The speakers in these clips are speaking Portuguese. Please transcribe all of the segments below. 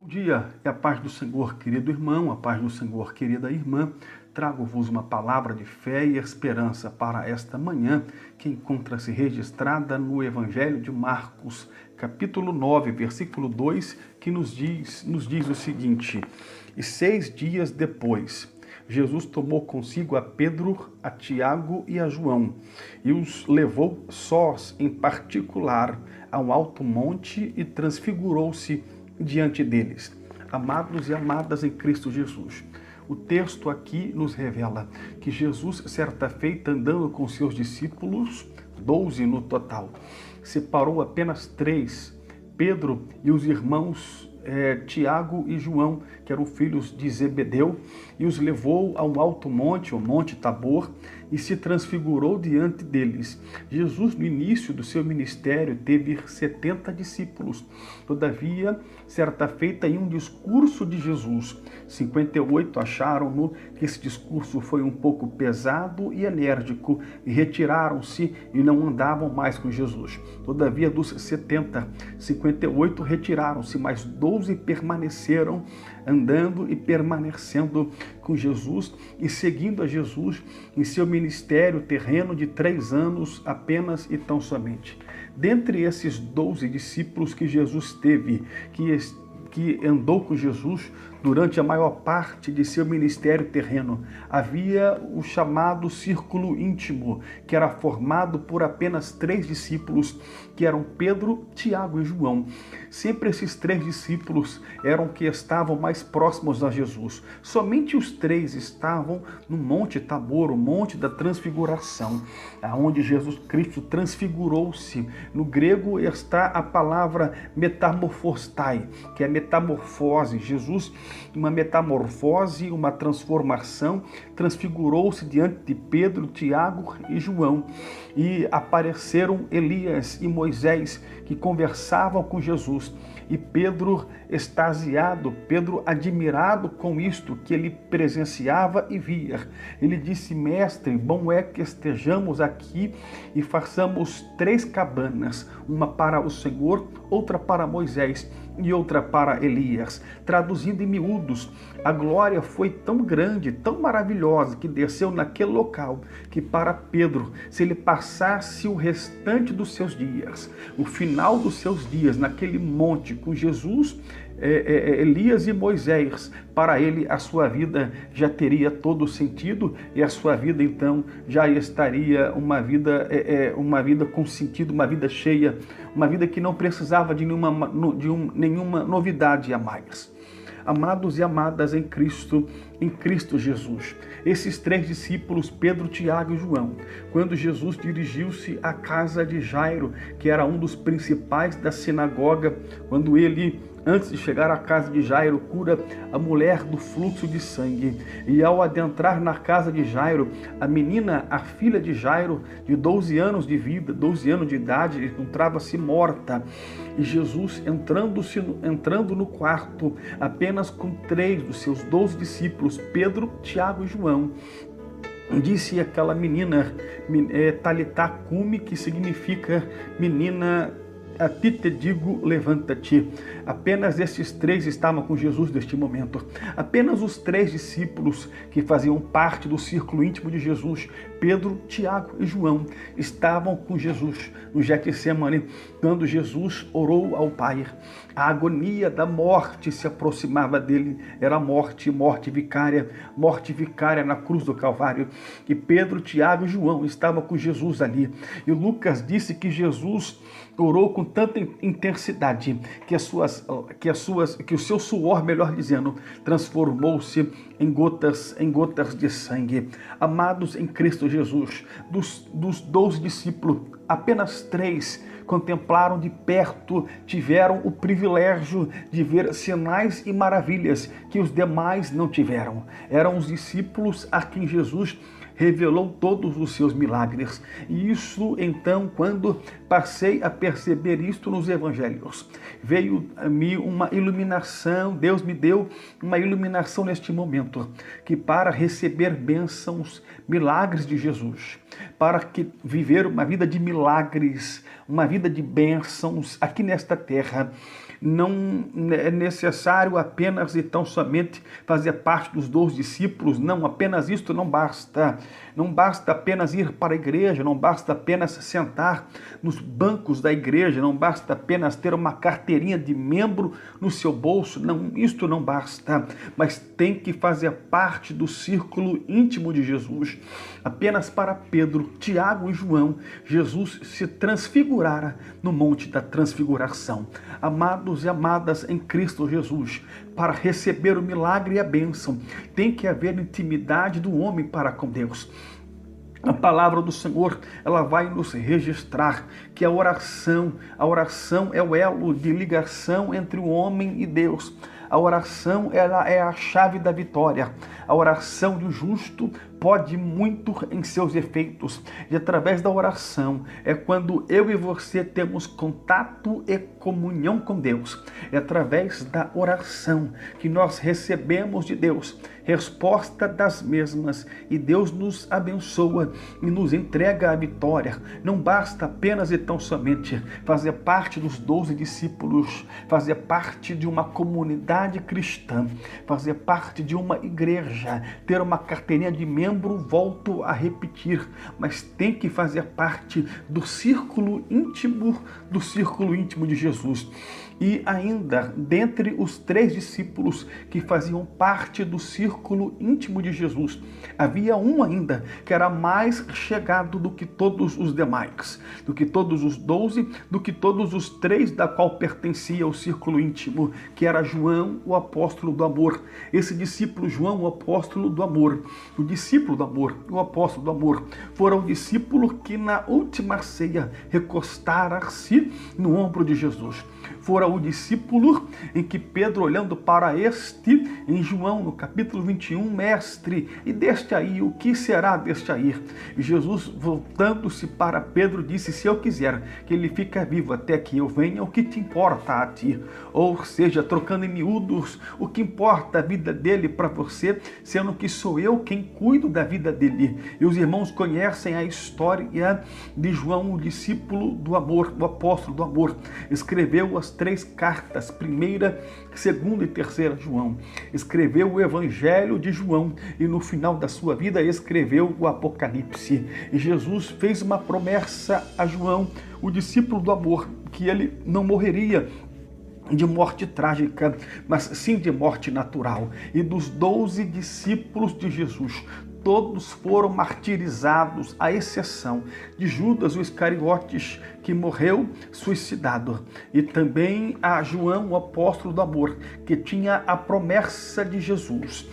Dia e a paz do Senhor, querido irmão, a paz do Senhor, querida irmã. Trago-vos uma palavra de fé e esperança para esta manhã, que encontra-se registrada no Evangelho de Marcos, capítulo 9, versículo 2, que nos diz o seguinte: E 6 dias depois, Jesus tomou consigo a Pedro, a Tiago e a João, e os levou sós, em particular, a um alto monte e transfigurou-se diante deles. Amados e amadas em Cristo Jesus, o texto aqui nos revela que Jesus, certa feita, andando com seus discípulos, 12 no total, separou apenas 3, Pedro e os irmãos Tiago e João, que eram filhos de Zebedeu, e os levou a um alto monte, o Monte Tabor, e se transfigurou diante deles. Jesus, no início do seu ministério, teve 70 discípulos. Todavia, certa feita, em um discurso de Jesus, 58 acharam que esse discurso foi um pouco pesado e enérgico, e retiraram-se e não andavam mais com Jesus. Todavia, dos 70, 58 retiraram-se, mas 12 permaneceram andando e permanecendo com Jesus e seguindo a Jesus em seu ministério terreno de 3 anos apenas e tão somente. Dentre esses 12 discípulos que Jesus teve, que andou com Jesus durante a maior parte de seu ministério terreno, havia o chamado círculo íntimo, que era formado por apenas 3 discípulos, que eram Pedro, Tiago e João. Sempre esses 3 discípulos eram que estavam mais próximos a Jesus. Somente os 3 estavam no Monte Tabor, o Monte da Transfiguração, aonde Jesus Cristo transfigurou-se. No grego está a palavra metamorfostai, que é metamorfose. Jesus, uma metamorfose, uma transformação, transfigurou-se diante de Pedro, Tiago e João, e apareceram Elias e Moisés, que conversavam com Jesus, e Pedro extasiado, Pedro admirado com isto que ele presenciava e via. Ele disse: Mestre, bom é que estejamos aqui e façamos 3 cabanas, uma para o Senhor, outra para Moisés e outra para Elias. Traduzindo em miúdos, a glória foi tão grande, tão maravilhosa, que desceu naquele local, que para Pedro, se ele passasse o restante dos seus dias, o final dos seus dias, naquele monte com Jesus, Elias e Moisés, para ele a sua vida já teria todo o sentido, e a sua vida então já estaria uma vida com sentido, uma vida cheia, uma vida que não precisava de nenhuma novidade a mais. Amados e amadas em Cristo Jesus, esses 3 discípulos, Pedro, Tiago e João, quando Jesus dirigiu-se à casa de Jairo, que era um dos principais da sinagoga, quando ele, antes de chegar à casa de Jairo, cura a mulher do fluxo de sangue. E ao adentrar na casa de Jairo, a menina, a filha de Jairo, de 12 anos de vida, 12 anos de idade, encontrava-se morta. E Jesus, entrando no quarto, apenas com 3 dos seus 12 discípulos, Pedro, Tiago e João, disse àquela menina, Talitá cumi, que significa menina, a ti te digo, levanta-te. Apenas esses 3 estavam com Jesus neste momento. Apenas os 3 discípulos que faziam parte do círculo íntimo de Jesus, Pedro, Tiago e João, estavam com Jesus no Getsemane, quando Jesus orou ao Pai. A agonia da morte se aproximava dele. Era morte vicária na cruz do Calvário. E Pedro, Tiago e João estavam com Jesus ali. E Lucas disse que Jesus orou com tanta intensidade que o seu suor, melhor dizendo, transformou-se em gotas de sangue. Amados em Cristo Jesus, dos 12 discípulos, apenas 3 contemplaram de perto, tiveram o privilégio de ver sinais e maravilhas que os demais não tiveram. Eram os discípulos a quem Jesus revelou todos os seus milagres. E isso, então, quando passei a perceber isto nos evangelhos, veio-me uma iluminação, Deus me deu uma iluminação neste momento, que para receber bênçãos, milagres de Jesus, para que viver uma vida de milagres, uma vida de bênçãos aqui nesta terra, Não é necessário apenas e tão somente fazer parte dos 12 discípulos, não, apenas isto não basta. Não basta apenas ir para a igreja, não basta apenas sentar nos bancos da igreja, não basta apenas ter uma carteirinha de membro no seu bolso, não, isto não basta, mas tem que fazer parte do círculo íntimo de Jesus. Apenas para Pedro, Tiago e João, Jesus se transfigurara no Monte da Transfiguração. Amados e amadas em Cristo Jesus, para receber o milagre e a bênção, tem que haver intimidade do homem para com Deus. A palavra do Senhor, ela vai nos registrar que a oração é o elo de ligação entre o homem e Deus. A oração, ela é a chave da vitória. A oração do justo pode muito em seus efeitos. E através da oração é quando eu e você temos contato e comunhão com Deus. É através da oração que nós recebemos de Deus resposta das mesmas e Deus nos abençoa e nos entrega a vitória. Não basta apenas e tão somente fazer parte dos 12 discípulos, fazer parte de uma comunidade cristã, fazer parte de uma igreja, ter uma carteirinha de membro, volto a repetir, mas tem que fazer parte do círculo íntimo de Jesus. E ainda, dentre os 3 discípulos que faziam parte do círculo íntimo de Jesus, havia um ainda que era mais chegado do que todos os demais, do que todos os 12, do que todos os 3 da qual pertencia ao círculo íntimo, que era João, o apóstolo do amor. Esse discípulo João, o apóstolo do amor, o discípulo do amor, o apóstolo do amor, fora o discípulo que na última ceia recostara-se no ombro de Jesus. Fora o discípulo em que Pedro, olhando para este, em João, no capítulo 21, mestre, e deste aí, o que será deste aí? E Jesus, voltando-se para Pedro, disse, se eu quiser que ele fique vivo até que eu venha, o que te importa a ti? Ou seja, trocando em miúdos, o que importa a vida dele para você, sendo que sou eu quem cuido da vida dele. E os irmãos conhecem a história de João, o discípulo do amor, o apóstolo do amor. Escreveu as 3 cartas, 1ª, 2ª e 3ª João. Escreveu o Evangelho de João e no final da sua vida escreveu o Apocalipse. E Jesus fez uma promessa a João, o discípulo do amor, que ele não morreria de morte trágica, mas sim de morte natural. E dos 12 discípulos de Jesus, todos foram martirizados, à exceção de Judas, o Iscariotes, que morreu suicidado. E também a João, o apóstolo do amor, que tinha a promessa de Jesus,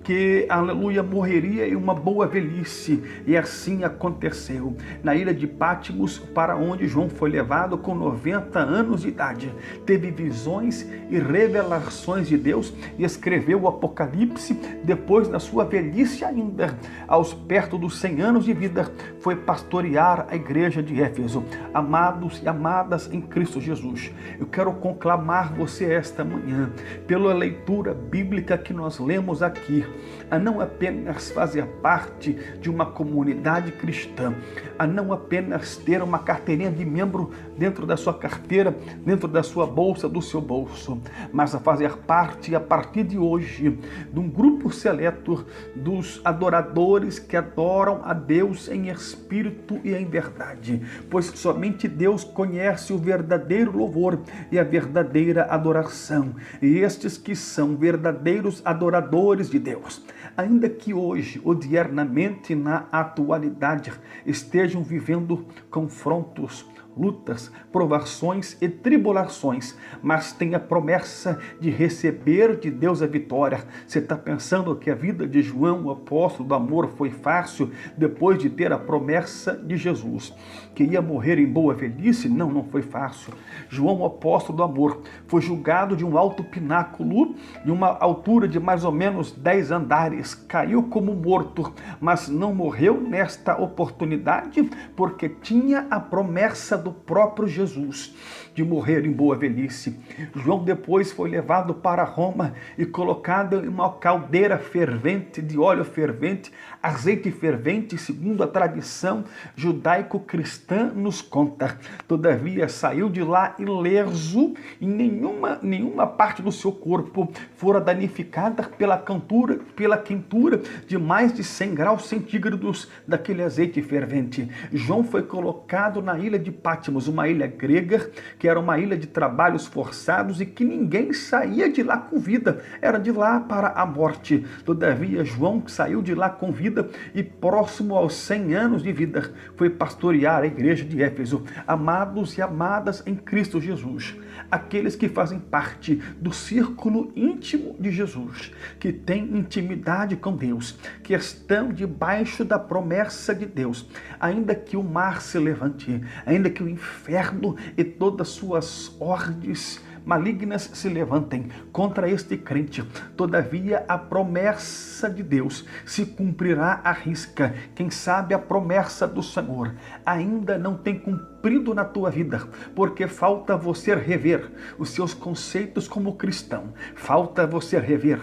que, aleluia, morreria em uma boa velhice, e assim aconteceu. Na ilha de Pátimos, para onde João foi levado com 90 anos de idade, teve visões e revelações de Deus e escreveu o Apocalipse. Depois, na sua velhice ainda, aos perto dos 100 anos de vida, foi pastorear a igreja de Éfeso. Amados e amadas em Cristo Jesus, eu quero conclamar você esta manhã, pela leitura bíblica que nós lemos aqui, a não apenas fazer parte de uma comunidade cristã, a não apenas ter uma carteirinha de membro dentro da sua carteira, dentro da sua bolsa, do seu bolso, mas a fazer parte, a partir de hoje, de um grupo seleto dos adoradores que adoram a Deus em espírito e em verdade, pois somente Deus conhece o verdadeiro louvor e a verdadeira adoração, e estes que são verdadeiros adoradores de Deus, ainda que hoje, odiernamente, na atualidade, estejam vivendo confrontos, lutas, provações e tribulações, mas tem a promessa de receber de Deus a vitória. Você está pensando que a vida de João, o apóstolo do amor, foi fácil depois de ter a promessa de Jesus, que ia morrer em boa velhice? Não, não foi fácil. João, o apóstolo do amor, foi julgado de um alto pináculo, de uma altura de mais ou menos 10 andares, caiu como morto, mas não morreu nesta oportunidade, porque tinha a promessa do próprio Jesus de morrer em boa velhice. João depois foi levado para Roma e colocado em uma caldeira fervente, de óleo fervente, azeite fervente, segundo a tradição judaico-cristã nos conta. Todavia saiu de lá ileso e nenhuma parte do seu corpo fora danificada pela quentura de mais de 100 graus centígrados daquele azeite fervente. João foi colocado na ilha de Patmos, uma ilha grega, que era uma ilha de trabalhos forçados e que ninguém saía de lá com vida, era de lá para a morte. Todavia, João saiu de lá com vida e próximo aos 100 anos de vida foi pastorear a igreja de Éfeso. Amados e amadas em Cristo Jesus, aqueles que fazem parte do círculo íntimo de Jesus, que têm intimidade com Deus, que estão debaixo da promessa de Deus, ainda que o mar se levante, ainda que o inferno e todas suas hordes malignas se levantem contra este crente, todavia a promessa de Deus se cumprirá à risca. Quem sabe a promessa do Senhor ainda não tem cumprido na tua vida, porque falta você rever os seus conceitos como cristão, falta você rever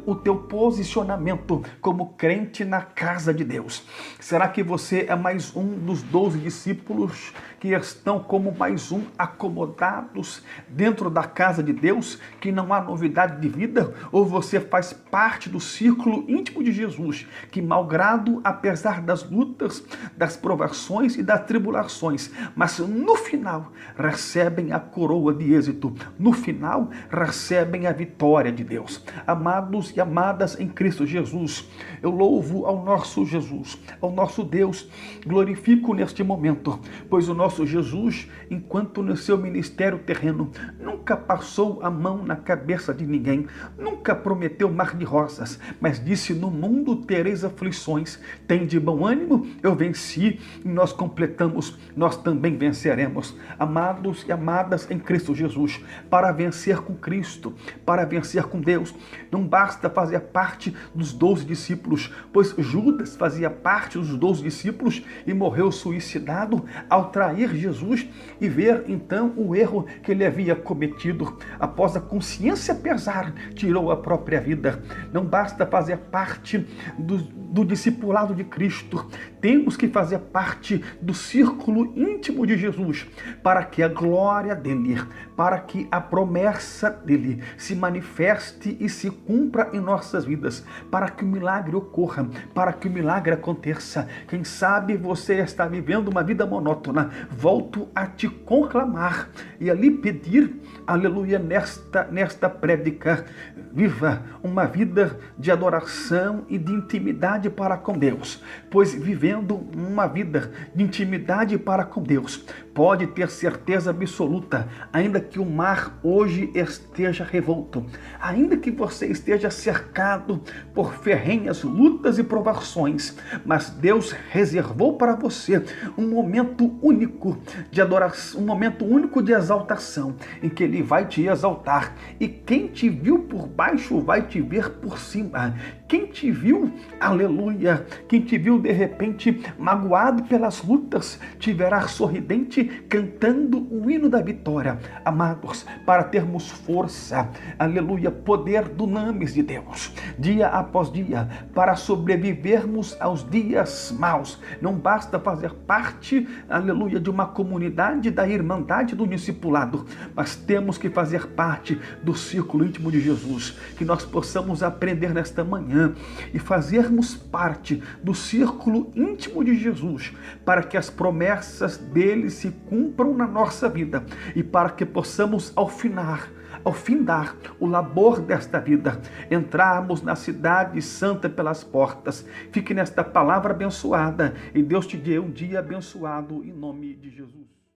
o teu posicionamento como crente na casa de Deus. Será que você é mais um dos 12 discípulos que estão como mais um acomodados dentro da casa de Deus, que não há novidade de vida? Ou você faz parte do círculo íntimo de Jesus, que malgrado, apesar das lutas, das provações e das tribulações, mas no final recebem a coroa de êxito, no final recebem a vitória de Deus. Amados e amadas em Cristo Jesus, eu louvo ao nosso Jesus, ao nosso Deus, glorifico neste momento, pois o nosso Jesus, enquanto no seu ministério terreno, nunca passou a mão na cabeça de ninguém, nunca prometeu mar de rosas, mas disse: no mundo tereis aflições, tem de bom ânimo, eu venci e nós completamos, nós também venceremos. Amados e amadas em Cristo Jesus, para vencer com Cristo, para vencer com Deus, não basta fazer parte dos 12 discípulos, pois Judas fazia parte dos 12 discípulos e morreu suicidado ao trair Jesus e ver então o erro que ele havia cometido. Após a consciência pesar, tirou a própria vida. Não basta fazer parte do discipulado de Cristo, temos que fazer parte do círculo íntimo de Jesus, para que a glória dele, para que a promessa dele se manifeste e se cumpra em nossas vidas, para que o milagre ocorra, para que o milagre aconteça. Quem sabe você está vivendo uma vida monótona, volto a te conclamar e a lhe pedir, aleluia, nesta prédica, viva uma vida de adoração e de intimidade para com Deus, pois vivendo uma vida de intimidade para com Deus, pode ter certeza absoluta, ainda que o mar hoje esteja revolto, ainda que você esteja cercado por ferrenhas lutas e provações, mas Deus reservou para você um momento único de adoração, um momento único de exaltação, em que Ele vai te exaltar, e quem te viu por baixo vai te ver por cima. Quem te viu, aleluia, quem te viu de repente magoado pelas lutas, te verá sorridente cantando o hino da vitória. Amados, para termos força, aleluia, poder dunamis de Deus, dia após dia, para sobrevivermos aos dias maus, não basta fazer parte, aleluia, de uma comunidade da irmandade do discipulado, mas temos que fazer parte do círculo íntimo de Jesus, que nós possamos aprender nesta manhã e fazermos parte do círculo íntimo de Jesus, para que as promessas dele se cumpram na nossa vida e para que possamos ao findar o labor desta vida, entrarmos na cidade santa pelas portas. Fique nesta palavra abençoada e Deus te dê um dia abençoado em nome de Jesus.